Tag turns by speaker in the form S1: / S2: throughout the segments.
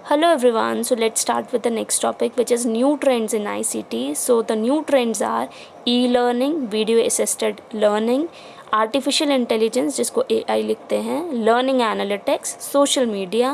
S1: Hello everyone, so let's start with the next topic, which is new trends in ICT. So the new trends are e-learning, video assisted learning, artificial intelligence जिसको AI लिखते हैं, learning analytics, social media,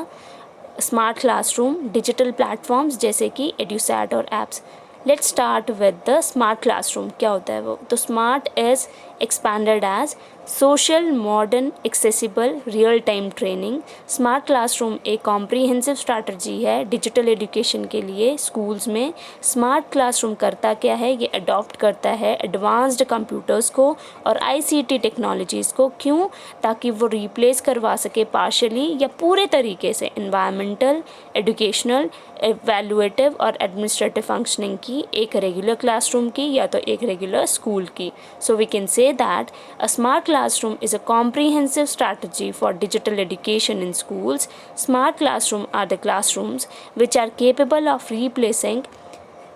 S1: smart classroom, digital platforms जैसे कि एड्यूसैट और apps. Let's start with the smart classroom. क्या होता है वो? तो smart is expanded as social, modern, accessible, real time training. Smart classroom एक कॉम्प्रीहेंसिव स्ट्रैटेजी है डिजिटल एजुकेशन के लिए स्कूल्स में. स्मार्ट क्लासरूम करता क्या है? ये अडॉप्ट करता है एडवांस्ड कंप्यूटर्स को और ICT टेक्नोलॉजीज़ को. क्यों? ताकि वो रिप्लेस करवा सके पार्शली या पूरे तरीके से एनवायरमेंटल, एजुकेशनल, एवैल्यूएटिव और एडमिनिस्ट्रेटिव फंक्शनिंग की एक रेगुलर क्लासरूम की या तो एक रेगुलर स्कूल की. So we can say that a smart classroom is a comprehensive strategy for digital education in schools. Smart classrooms are the classrooms which are capable of replacing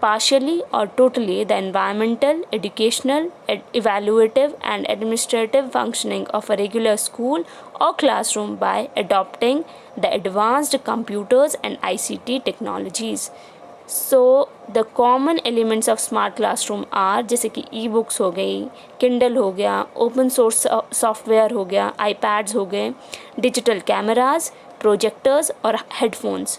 S1: partially or totally the environmental, educational, evaluative and administrative functioning of a regular school or classroom by adopting the advanced computers and ICT technologies. So the common elements of smart classroom are जैसे कि e books हो गई, Kindle हो गया, open source software हो गया, iPads हो गए, डिजिटल कैमराज, प्रोजेक्टर्स और headphones.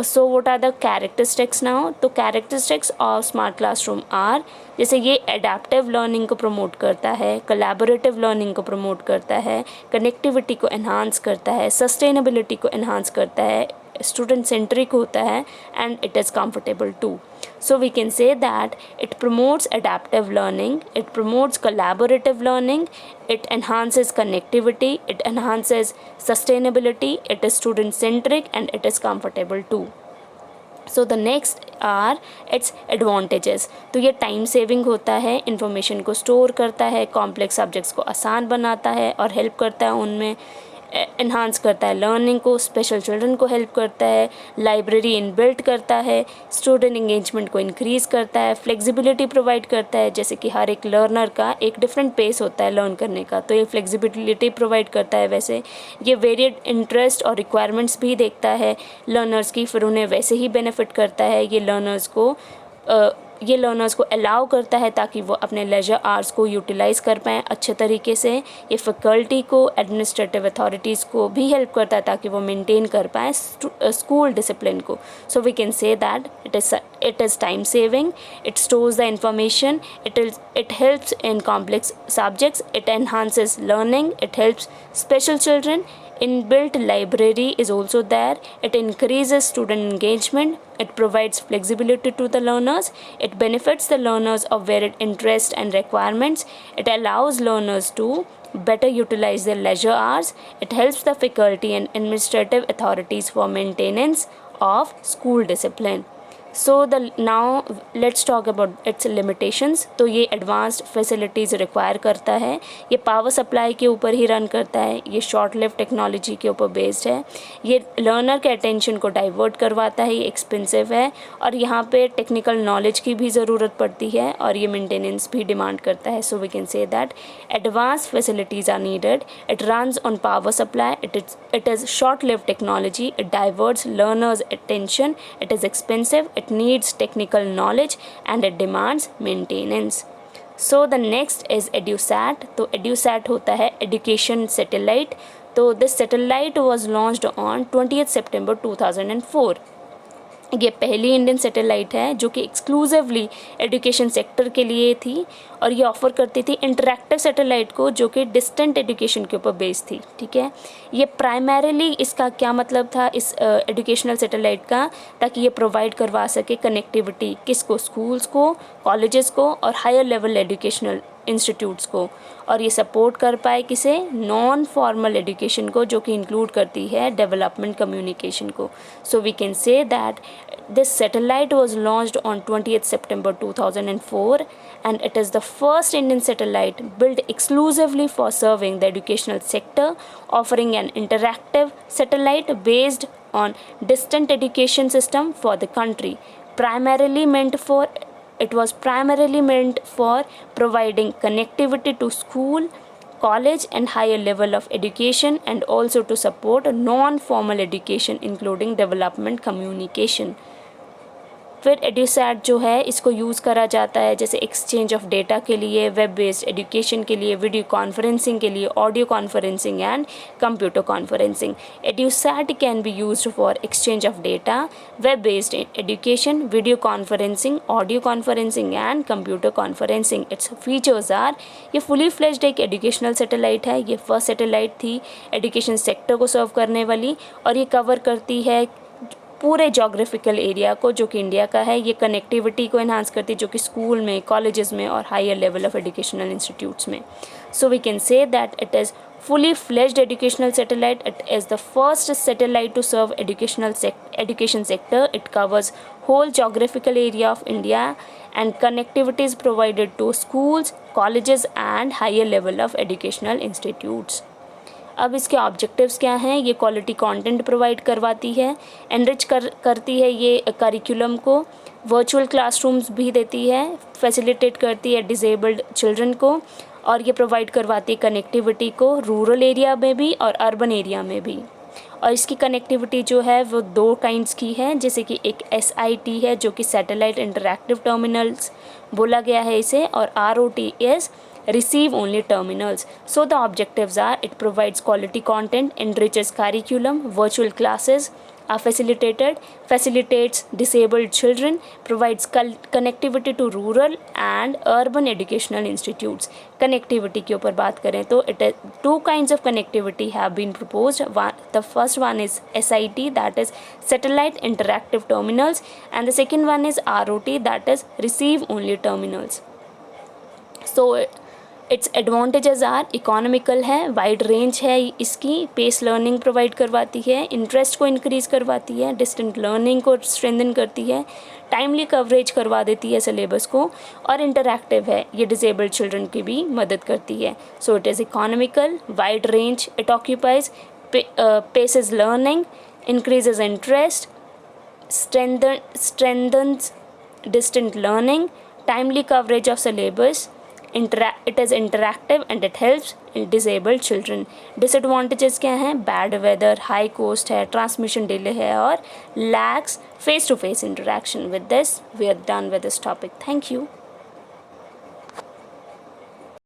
S1: So what are the characteristics now? तो characteristics of smart classroom are जैसे ये एडेप्टिव लर्निंग को प्रमोट करता है, कोलैबोरेटिव लर्निंग को प्रमोट करता है, कनेक्टिविटी को एनहांस करता है, सस्टेनेबिलिटी को एनहांस करता है, स्टूडेंट सेंट्रिक होता है and it is comfortable too. So we can say that it promotes adaptive learning, it promotes collaborative learning, it enhances connectivity, it enhances sustainability, it is student centric and it is comfortable too. So the next are its advantages. तो ये time saving होता है, information को store करता है, complex subjects को आसान बनाता है और हेल्प करता है उनमें, एनहांस करता है लर्निंग को, स्पेशल चिल्ड्रन को हेल्प करता है, लाइब्रेरी इनबिल्ट करता है, स्टूडेंट इंगेजमेंट को इंक्रीज़ करता है, फ्लेक्सिबिलिटी प्रोवाइड करता है. जैसे कि हर एक लर्नर का एक डिफरेंट पेस होता है लर्न करने का, तो ये फ्लेक्सिबिलिटी प्रोवाइड करता है. वैसे ये वेरिएड इंटरेस्ट और रिक्वायरमेंट्स भी देखता है लर्नर्स की, फिर उन्हें वैसे ही बेनिफिट करता है. ये लर्नर्स को अलाउ करता है ताकि वो अपने लेजर आवर्स को यूटिलाइज़ कर पाएँ अच्छे तरीके से. ये फैकल्टी को, एडमिनिस्ट्रेटिव अथॉरिटीज़ को भी हेल्प करता है ताकि वो मेंटेन कर पाएँ स्कूल डिसिप्लिन को. So we can say that it is time saving, it stores the information, it helps in complex subjects, it enhances learning, it helps special children. Inbuilt library is also there, it increases student engagement, it provides flexibility to the learners, it benefits the learners of varied interests and requirements, it allows learners to better utilize their leisure hours, it helps the faculty and administrative authorities for maintenance of school discipline. So now let's talk about its limitations. तो ये advanced facilities require करता है, ये power supply के ऊपर ही run करता है, ये शॉर्ट लिव टेक्नोलॉजी के ऊपर बेस्ड है, ये लर्नर के अटेंशन को डाइवर्ट करवाता है, ये एक्सपेंसिव है और यहाँ पे टेक्निकल नॉलेज की भी ज़रूरत पड़ती है और ये मेंटेनेंस भी डिमांड करता है. So we can say that advance facilities are needed, it runs on power supply, it is short lived technology, it diverts learners attention, it is expensive, it needs technical knowledge and it demands maintenance. So the next is EduSat. तो EduSat होता है education satellite. तो this satellite was launched on 20th September 2004. ये पहली Indian satellite है जो कि exclusively education sector के लिए थी और ये ऑफ़र करती थी इंटरैक्टिव सैटेलाइट को जो कि डिस्टेंट एजुकेशन के ऊपर बेस्ड थी. ठीक है, ये प्राइमरीली इसका क्या मतलब था इस एजुकेशनल सैटेलाइट का, ताकि ये प्रोवाइड करवा सके कनेक्टिविटी किसको, स्कूल्स को, कॉलेजेस को और हायर लेवल एजुकेशनल इंस्टीट्यूट्स को, और ये सपोर्ट कर पाए किसे, नॉन फॉर्मल एजुकेशन को जो कि इंक्लूड करती है डेवलपमेंट कम्युनिकेशन को. So we can say that this satellite was launched on 20th September 2004 and it is the first Indian satellite built exclusively for serving the educational sector, offering an interactive satellite based on distant education system for the country. It was primarily meant for providing connectivity to school, college and higher level of education, and also to support non-formal education including development communication. फिर एड्यूसैट जो है इसको use करा जाता है जैसे exchange of data के लिए, वेब बेस्ड एजुकेशन के लिए, वीडियो कॉन्फ्रेंसिंग के लिए, audio conferencing and computer conferencing. EDUSAT can be used for exchange of data, web based education, video conferencing, audio conferencing and computer conferencing. Its features are, ये fully fledged एक educational satellite है. ये first satellite थी education sector को serve करने वाली, और ये कवर करती है पूरे जोग्राफिकल एरिया को जो कि इंडिया का है. ये कनेक्टिविटी को इन्हांस करती है जो कि स्कूल में, कॉलेजेस में और higher level of educational institutes में. So we can say that it is fully fledged educational satellite. It is the first satellite to serve education sector. It covers whole geographical area of India, and connectivity is provided to schools, colleges and higher level of educational institutes. अब इसके objectives क्या हैं? ये quality content provide करवाती है, enrich करती है ये करिकुलम को, वर्चुअल क्लासरूम्स भी देती है, फैसिलिटेट करती है डिसेबल्ड चिल्ड्रन को, और ये प्रोवाइड करवाती है कनेक्टिविटी को रूरल एरिया में भी और अर्बन एरिया में भी. और इसकी कनेक्टिविटी जो है वो 2 काइंड्स की है, जैसे कि एक SIT है जो कि सैटेलाइट इंटरैक्टिव टर्मिनल्स बोला गया है इसे, और ROT is receive only terminals. So the objectives are, it provides quality content, enriches curriculum, virtual classes are facilitated, facilitates disabled children, provides connectivity to rural and urban educational institutes. Connectivity के ऊपर बात करें तो it is 2 kinds of connectivity have been proposed. The first one is SIT, that is satellite interactive terminals, and the second one is ROT, that is receive only terminals. So its advantages are, economical है, wide range है इसकी, pace learning provide करवाती है, interest को increase करवाती है, distant learning को strengthen करती है, टाइमली कवरेज करवा देती है सिलेबस को, और इंटरैक्टिव है, ये डिसेबल्ड चिल्ड्रन की भी मदद करती है. So it is economical, wide range, it occupies, paces learning, increases interest, strengthens distant learning, timely coverage of syllabus, it is interactive and it helps in disabled children. Disadvantages क्या हैं? Bad weather, high cost है, transmission delay है, और lacks face to face interaction. With this we are done with this topic. Thank you.